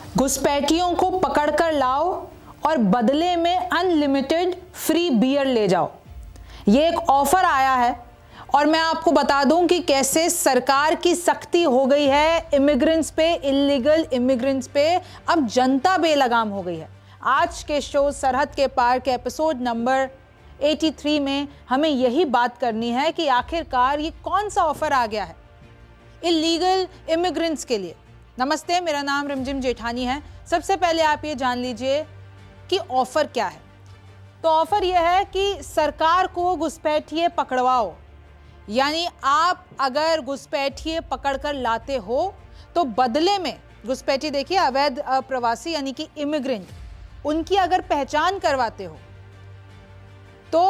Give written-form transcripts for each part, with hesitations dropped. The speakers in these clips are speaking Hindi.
घुसपैठियों को पकड़कर लाओ और बदले में अनलिमिटेड फ्री बियर ले जाओ। ये एक ऑफर आया है और मैं आपको बता दूं कि कैसे सरकार की सख्ती हो गई है इमिग्रेंट्स पे, इलीगल इमिग्रेंट्स पे। अब जनता बेलगाम हो गई है। आज के शो सरहद के पार के एपिसोड नंबर 83 में हमें यही बात करनी है कि आखिरकार ये कौन सा ऑफर आ गया है इलीगल इमिग्रेंट्स के लिए। नमस्ते, मेरा नाम रिमझिम जेठानी है। सबसे पहले आप ये जान लीजिए कि ऑफर क्या है। तो ऑफर यह है कि सरकार को घुसपैठिए पकड़वाओ, यानी आप अगर घुसपैठिए पकड़कर लाते हो तो बदले में घुसपैठी, देखिए अवैध प्रवासी यानी कि इमिग्रेंट, उनकी अगर पहचान करवाते हो तो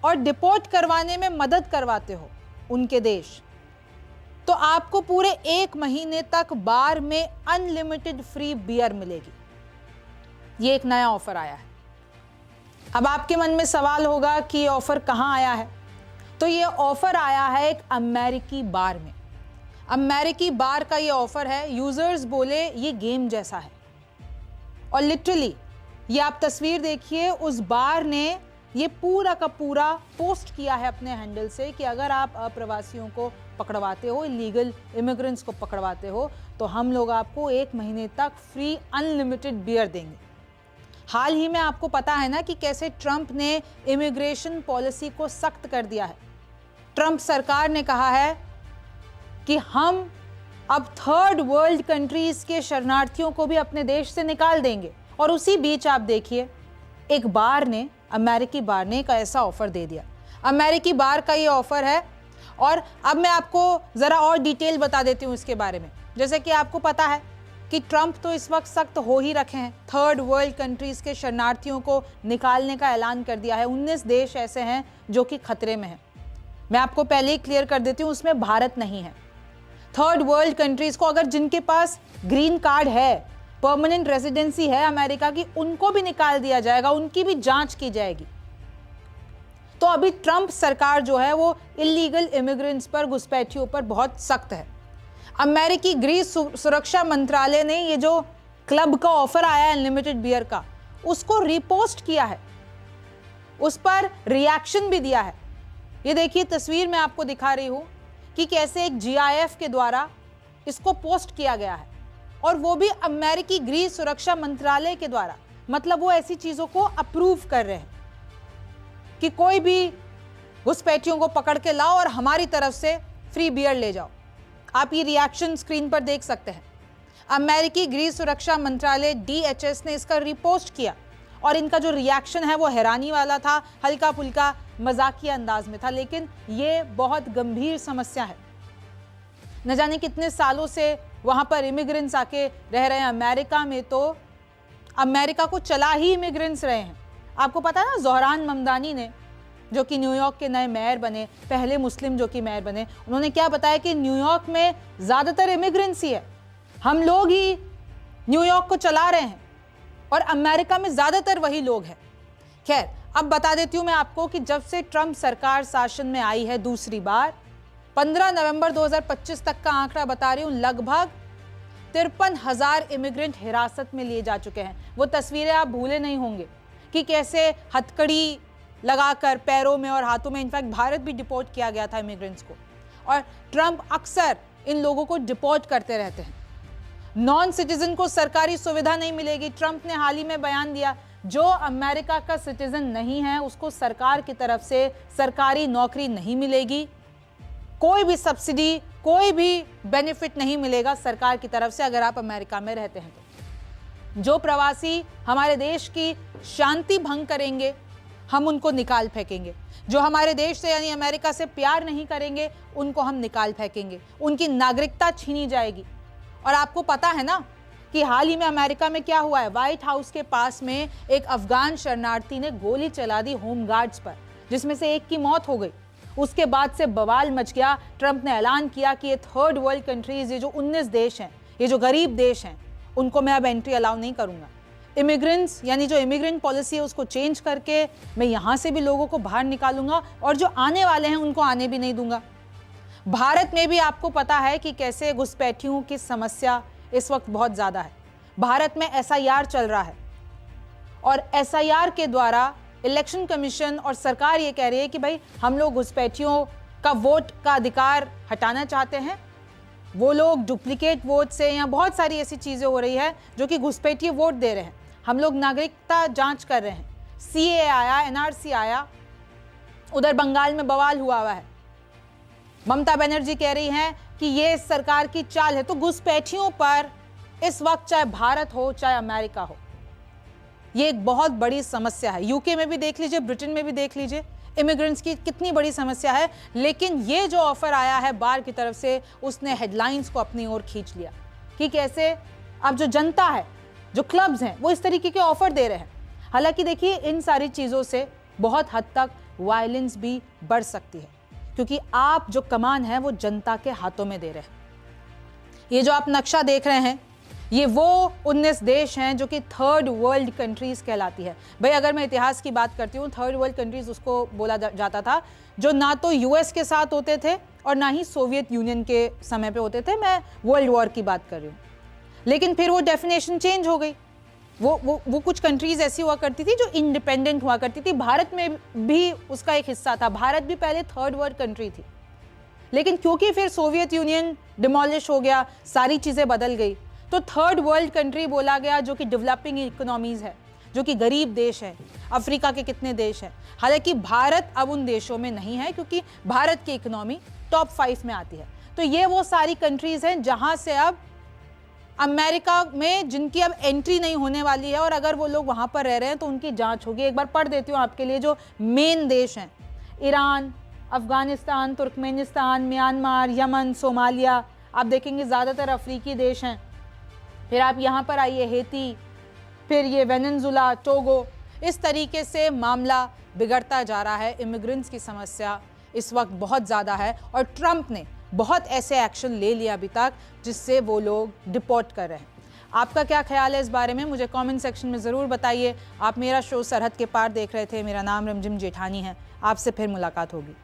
और डिपोर्ट करवाने में मदद करवाते हो उनके देश, तो आपको पूरे 1 महीने तक बार में अनलिमिटेड फ्री बियर मिलेगी। ये एक नया ऑफर आया है। अब आपके मन में सवाल होगा कि ये ऑफर कहाँ आया है। तो ये ऑफर आया है एक अमेरिकी बार में। अमेरिकी बार का ये ऑफर है। यूजर्स बोले ये गेम जैसा है, और लिटरली ये आप तस्वीर देखिए, उस बार ने ये पूरा का पूरा पोस्ट किया है अपने हैंडल से कि अगर आप अप्रवासियों को पकड़वाते हो, इलीगल इमिग्रेंट्स को पकड़वाते हो, तो हम लोग आपको 1 महीने तक फ्री अनलिमिटेड बियर देंगे। हाल ही में आपको पता है ना कि कैसे ट्रंप ने इमिग्रेशन पॉलिसी को सख्त कर दिया है। ट्रंप सरकार ने कहा है कि हम अब थर्ड वर्ल्ड कंट्रीज के शरणार्थियों को भी अपने देश से निकाल देंगे। और उसी बीच आप देखिए, एक बार ने, अमेरिकी बार ने एक ऐसा ऑफर दे दिया। अमेरिकी बार का ये ऑफर है। और अब मैं आपको ज़रा और डिटेल बता देती हूँ इसके बारे में। जैसे कि आपको पता है कि ट्रंप तो इस वक्त सख्त हो ही रखे हैं। थर्ड वर्ल्ड कंट्रीज़ के शरणार्थियों को निकालने का ऐलान कर दिया है। 19 देश ऐसे हैं जो कि खतरे में हैं। मैं आपको पहले ही क्लियर कर देती हूँ, उसमें भारत नहीं है। थर्ड वर्ल्ड कंट्रीज़ को, अगर जिनके पास ग्रीन कार्ड है, परमानेंट रेजिडेंसी है अमेरिका की, उनको भी निकाल दिया जाएगा, उनकी भी जांच की जाएगी। तो अभी ट्रंप सरकार जो है वो इलीगल इमिग्रेंट्स पर, घुसपैठियों पर बहुत सख्त है। अमेरिकी गृह सुरक्षा मंत्रालय ने ये जो क्लब का ऑफर आया है अनलिमिटेड बियर का, उसको रिपोस्ट किया है, उस पर रिएक्शन भी दिया है। ये देखिए तस्वीर मैं आपको दिखा रही हूं कि कैसे एक GIF के द्वारा इसको पोस्ट किया गया है, और वो भी अमेरिकी गृह सुरक्षा मंत्रालय के द्वारा। मतलब वो ऐसी चीजों को अप्रूव कर रहे हैं कि कोई भी घुसपैठियों को पकड़ के लाओ और हमारी तरफ से फ्री बियर ले जाओ। आप ये रिएक्शन स्क्रीन पर देख सकते हैं। अमेरिकी गृह सुरक्षा मंत्रालय DHS ने इसका रिपोस्ट किया, और इनका जो रिएक्शन है वो हैरानी वाला था, हल्का फुल्का मजाकिया अंदाज में था, लेकिन ये बहुत गंभीर समस्या है। न जाने कितने सालों से वहां पर इमिग्रेंट्स आके रह रहे हैं अमेरिका में, तो अमेरिका को चला ही इमिग्रेंट्स रहे हैं। आपको पता है ना, ज़ोहरान ममदानी ने, जो कि न्यूयॉर्क के नए मेयर बने, पहले मुस्लिम जो कि मेयर बने, उन्होंने क्या बताया कि न्यूयॉर्क में ज़्यादातर इमिग्रेंट्स ही है, हम लोग ही न्यूयॉर्क को चला रहे हैं, और अमेरिका में ज़्यादातर वही लोग हैं। खैर, अब बता देती हूँ मैं आपको कि जब से ट्रंप सरकार शासन में आई है दूसरी बार, 15 नवंबर 2025 तक का आंकड़ा बता रही हूँ, लगभग 53,000 इमिग्रेंट हिरासत में लिए जा चुके हैं। वो तस्वीरें आप भूले नहीं होंगे कि कैसे हथकड़ी लगाकर पैरों में और हाथों में, इनफैक्ट भारत भी डिपोर्ट किया गया था इमिग्रेंट्स को, और ट्रंप अक्सर इन लोगों को डिपोर्ट करते रहते हैं। नॉन सिटीजन को सरकारी सुविधा नहीं मिलेगी। ट्रंप ने हाल ही में बयान दिया, जो अमेरिका का सिटीजन नहीं है उसको सरकार की तरफ से सरकारी नौकरी नहीं मिलेगी, कोई भी सब्सिडी, कोई भी बेनिफिट नहीं मिलेगा सरकार की तरफ से अगर आप अमेरिका में रहते हैं तो। जो प्रवासी हमारे देश की शांति भंग करेंगे, हम उनको निकाल फेंकेंगे। जो हमारे देश से यानी अमेरिका से प्यार नहीं करेंगे, उनको हम निकाल फेंकेंगे, उनकी नागरिकता छीनी जाएगी। और आपको पता है ना कि हाल ही में अमेरिका में क्या हुआ है। व्हाइट हाउस के पास में एक अफगान शरणार्थी ने गोली चला दी होम गार्ड्स पर, जिसमें से एक की मौत हो गई। उसके बाद से बवाल मच गया। ट्रंप ने ऐलान किया कि ये थर्ड वर्ल्ड कंट्रीज, ये जो 19 देश हैं, ये जो गरीब देश हैं, उनको मैं अब एंट्री अलाउ नहीं करूंगा। इमिग्रेंट्स यानी जो इमिग्रेंट पॉलिसी है उसको चेंज करके मैं यहाँ से भी लोगों को बाहर निकालूंगा, और जो आने वाले हैं उनको आने भी नहीं दूंगा। भारत में भी आपको पता है कि कैसे घुसपैठियों की समस्या इस वक्त बहुत ज़्यादा है। भारत में SIR चल रहा है और SIR के द्वारा इलेक्शन कमीशन और सरकार ये कह रही है कि भाई हम लोग घुसपैठियों का वोट का अधिकार हटाना चाहते हैं। वो लोग डुप्लीकेट वोट से या बहुत सारी ऐसी चीज़ें हो रही है जो कि घुसपैठिए वोट दे रहे हैं। हम लोग नागरिकता जांच कर रहे हैं, CAA आया, NRC आया, उधर बंगाल में बवाल हुआ है। ममता बनर्जी कह रही हैं कि ये सरकार की चाल है। तो घुसपैठियों पर इस वक्त चाहे भारत हो चाहे अमेरिका हो, ये एक बहुत बड़ी समस्या है। यूके में भी देख लीजिए, ब्रिटेन में भी देख लीजिए, इमिग्रेंट्स की कितनी बड़ी समस्या है। लेकिन ये जो ऑफर आया है बार की तरफ से, उसने हेडलाइंस को अपनी ओर खींच लिया कि कैसे अब जो जनता है, जो क्लब्स हैं, वो इस तरीके के ऑफर दे रहे हैं। हालांकि देखिए, इन सारी चीज़ों से बहुत हद तक वायलेंस भी बढ़ सकती है, क्योंकि आप जो कमान है वो जनता के हाथों में दे रहे हैं। ये जो आप नक्शा देख रहे हैं, ये वो 19 देश हैं जो कि थर्ड वर्ल्ड कंट्रीज कहलाती है। भाई अगर मैं इतिहास की बात करती हूँ, थर्ड वर्ल्ड कंट्रीज उसको बोला जाता था जो ना तो US के साथ होते थे और ना ही सोवियत यूनियन के समय पे होते थे। मैं वर्ल्ड वॉर की बात कर रही हूँ। लेकिन फिर वो डेफिनेशन चेंज हो गई। वो कुछ कंट्रीज ऐसी हुआ करती थी जो इंडिपेंडेंट हुआ करती थी। भारत में भी उसका एक हिस्सा था। भारत भी पहले थर्ड वर्ल्ड कंट्री थी, लेकिन क्योंकि फिर सोवियत यूनियन डिमोलिश हो गया, सारी चीज़ें बदल गई, तो थर्ड वर्ल्ड कंट्री बोला गया, जो कि डेवलपिंग इकोनॉमीज है, जो कि गरीब देश है। अफ्रीका के कितने देश हैं। हालांकि भारत अब उन देशों में नहीं है, क्योंकि भारत की इकोनॉमी टॉप 5 में आती है। तो ये वो सारी कंट्रीज हैं जहां से अब अमेरिका में जिनकी अब एंट्री नहीं होने वाली है, और अगर वो लोग वहां पर रह रहे हैं तो उनकी जांच होगी। एक बार पढ़ देती हूँ आपके लिए जो मेन देश हैं: Iran, Afghanistan, Turkmenistan, Myanmar, Yemen, Somalia. आप देखेंगे ज़्यादातर अफ्रीकी देश हैं। फिर आप यहाँ पर आइए, हेती, फिर ये वेनेजुला, टोगो। इस तरीके से मामला बिगड़ता जा रहा है। इमिग्रेंट्स की समस्या इस वक्त बहुत ज़्यादा है और ट्रंप ने बहुत ऐसे एक्शन ले लिया अभी तक जिससे वो लोग डिपोर्ट कर रहे हैं। आपका क्या ख्याल है इस बारे में, मुझे कमेंट सेक्शन में ज़रूर बताइए। आप मेरा शो सरहद के पार देख रहे थे। मेरा नाम रिमझिम जेठानी है। आपसे फिर मुलाकात होगी।